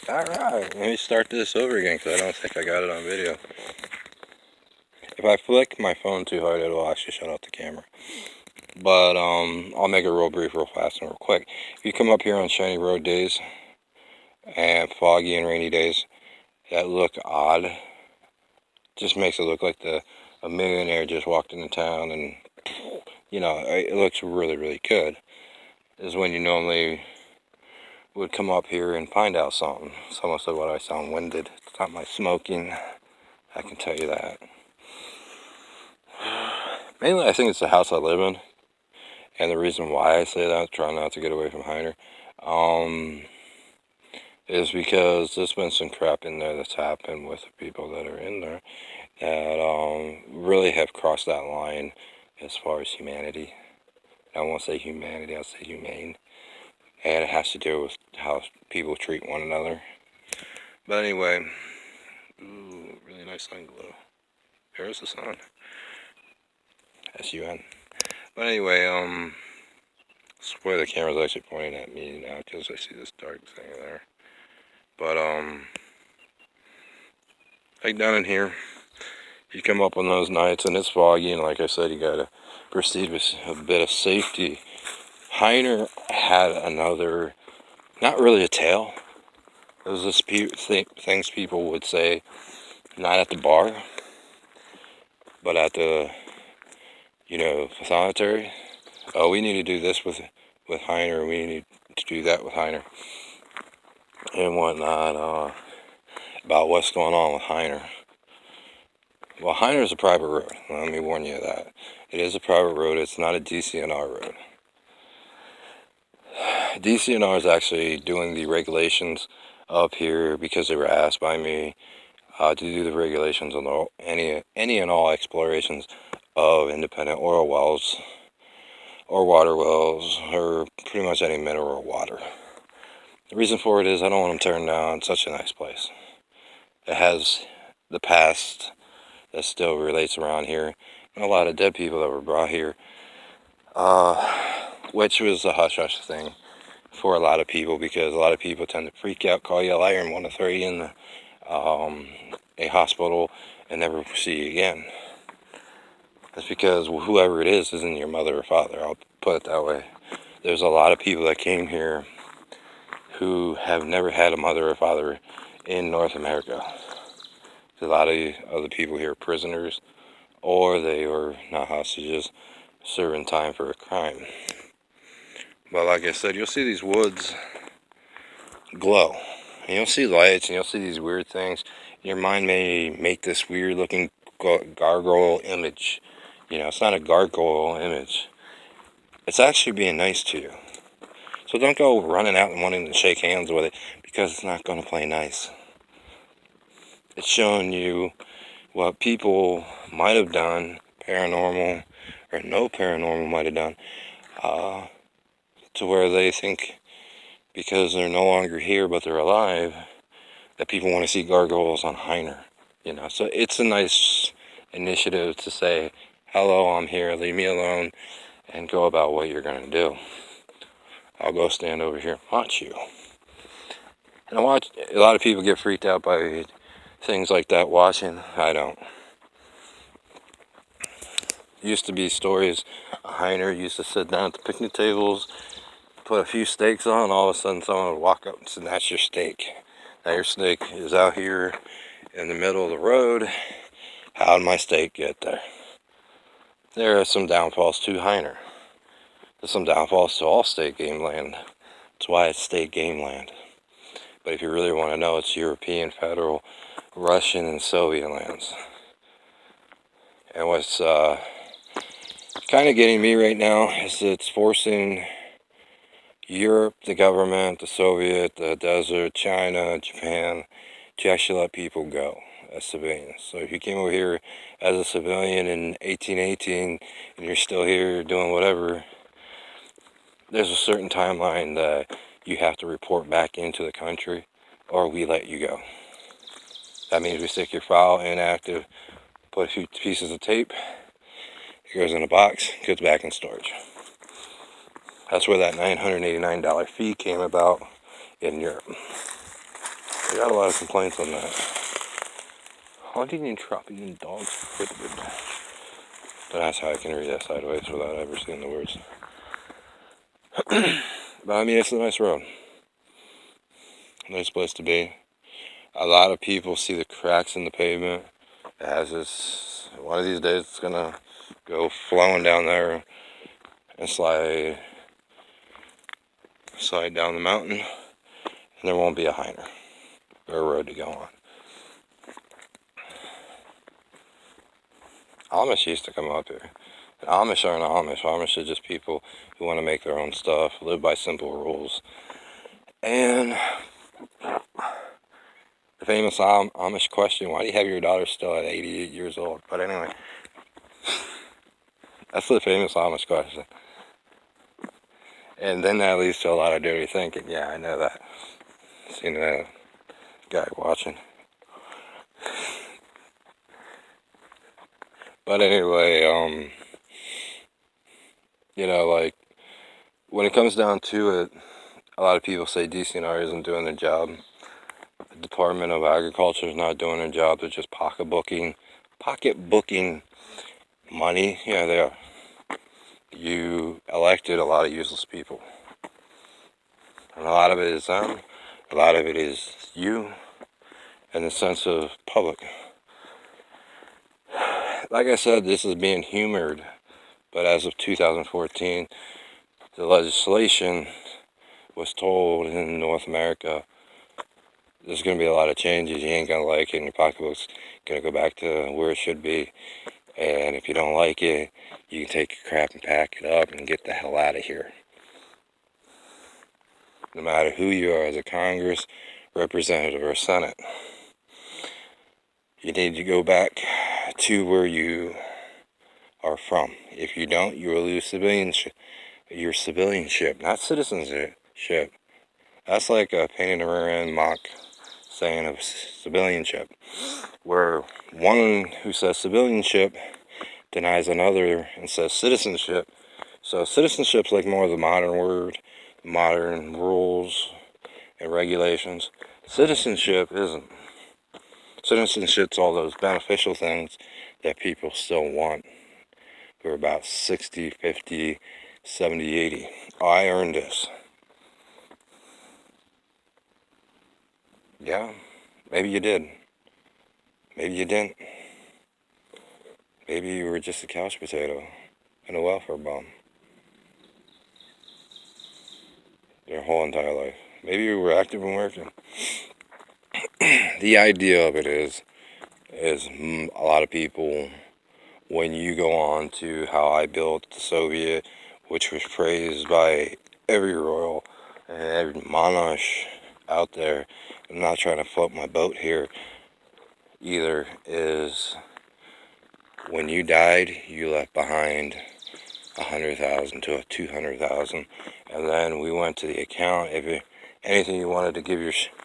Alright, let me start this over again because I don't think I got it on video. If I flick my phone too hard, it'll actually shut off the camera. But I'll make it real brief, real fast, and real quick. If you come up here on shiny road days and foggy and rainy days that look odd, just makes it look like a millionaire just walked into town, and it looks really, really good. Is when you normally would come up here and find out something. Someone said, "What, I sound winded? It's not my smoking. I can tell you that." Mainly, I think it's the house I live in, and the reason why I say that, trying not to get away from hyner, is because there's been some crap in there that's happened with the people that are in there that really have crossed that line as far as humanity. I won't say humanity, I'll say humane. And it has to do with how people treat one another. But anyway, ooh, really nice sun glow. There's the sun. S-U-N. But anyway, swear the camera's actually pointing at me now because I see this dark thing there. But, like down in here, you come up on those nights and it's foggy, and like I said, you gotta proceed with a bit of safety. Hyner had another, not really a tale. It was just things people would say, not at the bar, but at the, solitary. Oh, we need to do this with hyner, we need to do that with hyner, and whatnot, about what's going on with hyner. Well, hyner is a private road. Let me warn you of that. It is a private road. It's not a DCNR road. DCNR is actually doing the regulations up here because they were asked by me to do the regulations on any and all explorations of independent oil wells or water wells or pretty much any mineral water. The reason for it is I don't want them turned down. It's such a nice place. It has the past that still relates around here, and a lot of dead people that were brought here, which was a hush-hush thing for a lot of people, because a lot of people tend to freak out, call you a liar, and want to throw you in a hospital and never see you again. That's because whoever it is isn't your mother or father, I'll put it that way. There's a lot of people that came here who have never had a mother or father in North America. A lot of other people here are prisoners, or they were not hostages, serving time for a crime. But like I said, you'll see these woods glow, and you'll see lights, and you'll see these weird things. Your mind may make this weird looking gargoyle image. It's not a gargoyle image. It's actually being nice to you. So don't go running out and wanting to shake hands with it, because it's not going to play nice. It's showing you what people might have done, paranormal or no paranormal might have done, to where they think because they're no longer here but they're alive, that people want to see gargoyles on hyner. So it's a nice initiative to say, hello, I'm here, leave me alone, and go about what you're going to do. I'll go stand over here and watch you. And a lot of people get freaked out by things like that watching. I don't. Used to be stories, a hyner used to sit down at the picnic tables, put a few steaks on, all of a sudden someone would walk up and say, "That's your steak. Now your steak is out here in the middle of the road. How did my steak get there?" There are some downfalls to hyner. There's some downfalls to all state game land. That's why it's state game land. But if you really want to know, it's European, federal, Russian, and Soviet lands. And what's kind of getting me right now is it's forcing Europe, the government, the Soviet, the desert, China, Japan, to actually let people go as civilians. So if you came over here as a civilian in 1818 and you're still here doing whatever, there's a certain timeline that you have to report back into the country, or we let you go. That means we stick your file inactive, put a few pieces of tape, it goes in a box, goes back in storage. That's where that $989 fee came about in Europe. I got a lot of complaints on that. Hunting and trapping dogs prohibited. But that's how I can read that sideways without ever seeing the words. But I mean, it's a nice road. Nice place to be. A lot of people see the cracks in the pavement as this. One of these days it's gonna go flowing down there and slide down the mountain, and there won't be a hyner or a road to go on. Amish used to come up here. And Amish aren't Amish. Amish are just people who want to make their own stuff, live by simple rules. And the famous Amish question, why do you have your daughter still at 88 years old? But anyway, that's the famous Amish question. And then that leads to a lot of dirty thinking. Yeah, I know that. Seen that guy watching. But anyway, you know, like, when it comes down to it, a lot of people say DCNR isn't doing their job. The Department of Agriculture is not doing their job. They're just pocketbooking money. Yeah, they are. You elected a lot of useless people. And a lot of it is them. A lot of it is you. And the sense of public. Like I said, this is being humored. But as of 2014, the legislation was told in North America, there's going to be a lot of changes. You ain't going to like it, and your pocketbook's going to go back to where it should be. And if you don't like it, you can take your crap and pack it up and get the hell out of here. No matter who you are as a Congress, representative, or Senate, you need to go back to where you are from. If you don't, you will lose your civilianship, not citizenship. That's like a pain in the rear end mock saying of civilianship, where one who says civilianship denies another and says citizenship. So citizenship's like more of the modern word, modern rules and regulations. Citizenship isn't. Citizenship's all those beneficial things that people still want. We're about 60, 50, 70, 80. Oh, I earned this. Yeah, maybe you did. Maybe you didn't. Maybe you were just a couch potato and a welfare bum your whole entire life. Maybe you were active and working. The idea of it is a lot of people, when you go on to how I built the Soviet, which was praised by every royal and every monarch out there, I'm not trying to float my boat here either, is when you died, you left behind 100,000 to 200,000, and then we went to the account. If anything you wanted to give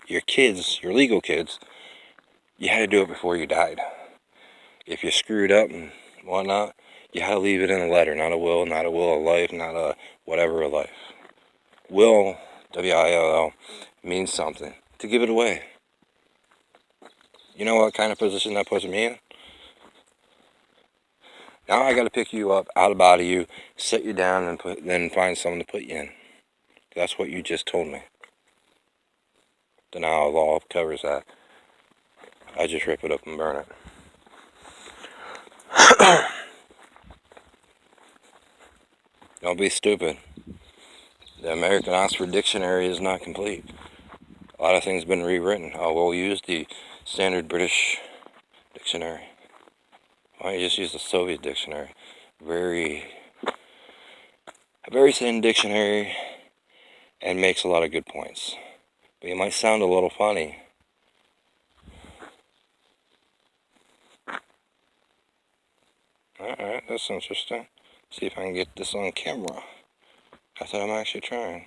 your kids, your legal kids, you had to do it before you died. If you screwed up and whatnot, you had to leave it in a letter, not a will of life, not a whatever of life. Will, W-I-L-L, means something. To give it away. You know what kind of position that puts me in? Now I got to pick you up out of you, sit you down, and then find someone to put you in. That's what you just told me. Denial of law covers that. I just rip it up and burn it. Don't be stupid. The American Oxford Dictionary is not complete. A lot of things have been rewritten. Oh, we'll use the standard British dictionary. Why don't you just use the Soviet dictionary? A very thin dictionary, and makes a lot of good points. But you might sound a little funny. Alright, that's interesting. See if I can get this on camera. That's what I'm actually trying.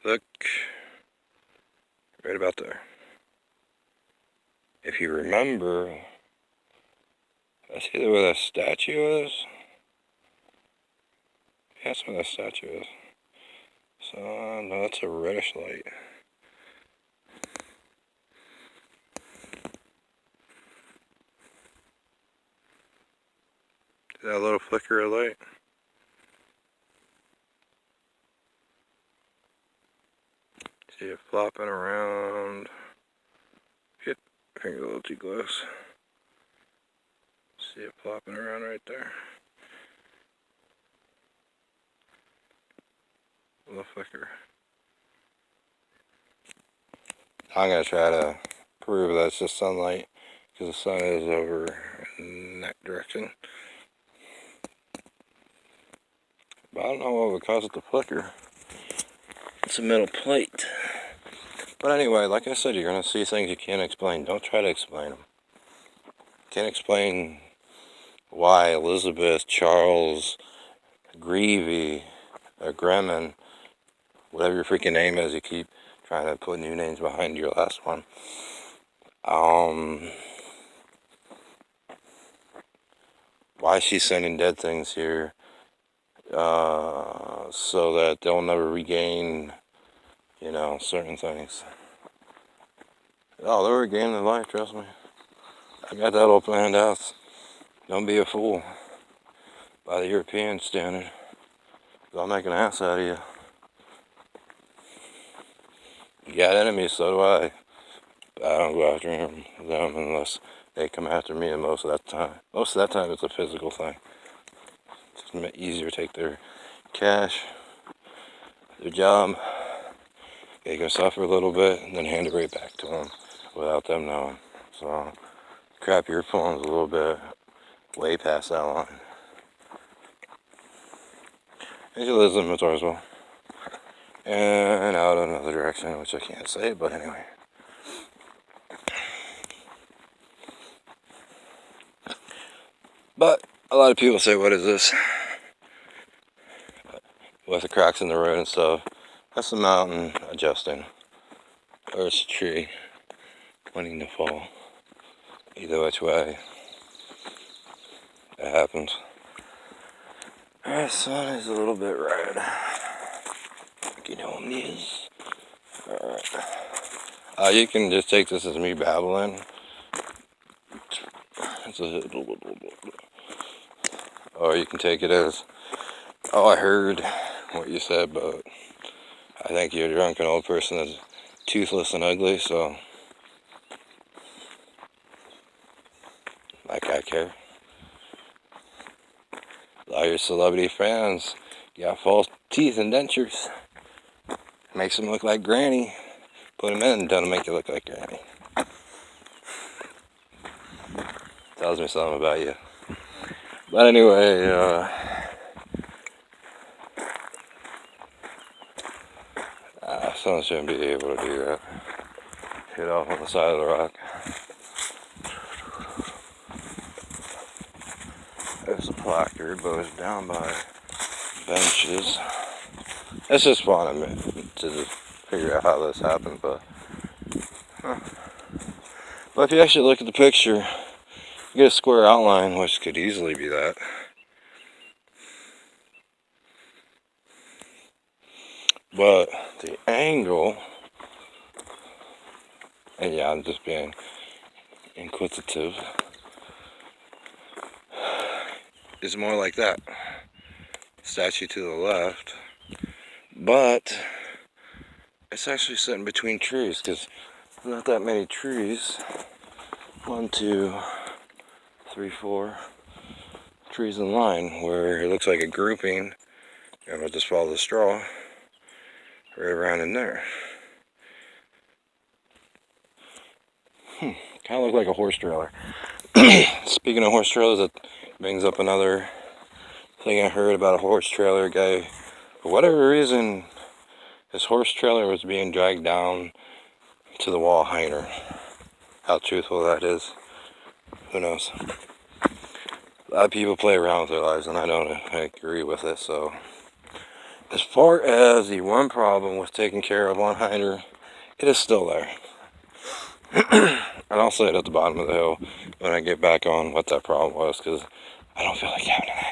Look, right about there. If you remember, that's either where that statue is, That's where that statue is. So, no, that's a reddish light. See that little flicker of light? See it flopping around. Yep, finger a little too close. See it flopping around right there. A little flicker. I'm going to try to prove that it's just sunlight because the sun is over in that direction. But I don't know what would cause it to flicker. It's a metal plate. But anyway, like I said, you're going to see things you can't explain. Don't try to explain them. Can't explain why Elizabeth, Charles, Greavy, or Gremlin, whatever your freaking name is, you keep trying to put new names behind your last one. Why she's sending dead things here, so that they'll never regain, you know, certain things. Oh, they'll regain their life, trust me. I got that all planned out. Don't be a fool. By the European standard. I'll make an ass out of you. You got enemies, so do I. I don't go after them unless they come after me, and most of that time it's a physical thing. It's just easier to take their cash, their job, they can suffer a little bit, and then hand it right back to them without them knowing. So, crap your phone's a little bit way past that line. And she lives in Matarsville. And out another direction, which I can't say, but anyway. But a lot of people say, what is this? With the cracks in the road and stuff. That's the mountain adjusting. Or it's a tree wanting to fall. Either which way. It happens. Alright, sun is a little bit red. You know what it is. Alright. You can just take this as me babbling. Or you can take it as, oh, I heard what you said, but I think you're a drunken old person that's toothless and ugly, so like I care. A lot of your celebrity fans got false teeth and dentures. Makes them look like Granny. Put them in, doesn't make you look like Granny. Tells me something about you. But anyway, someone shouldn't be able to do that. Hit off on the side of the rock. There's a placard, but it's down by benches. It's just fun to just figure out how this happened, but if you actually look at the picture, you get a square outline, which could easily be that. But the angle, and yeah, I'm just being inquisitive, is more like that. Statue to the left, but it's actually sitting between trees, because there's not that many trees. 1, 2, 3, 4 trees in line, where it looks like a grouping, and I'll just follow the straw right around in there. Kind of look like a horse trailer. Speaking of horse trailers, that brings up another thing I heard about a horse trailer guy. For whatever reason, his horse trailer was being dragged down to the wall hyner. How truthful that is, who knows? A lot of people play around with their lives, and I don't agree with it. So, as far as the one problem with taking care of on hyner, it is still there. And I'll say it at the bottom of the hill when I get back on what that problem was, because I don't feel like having an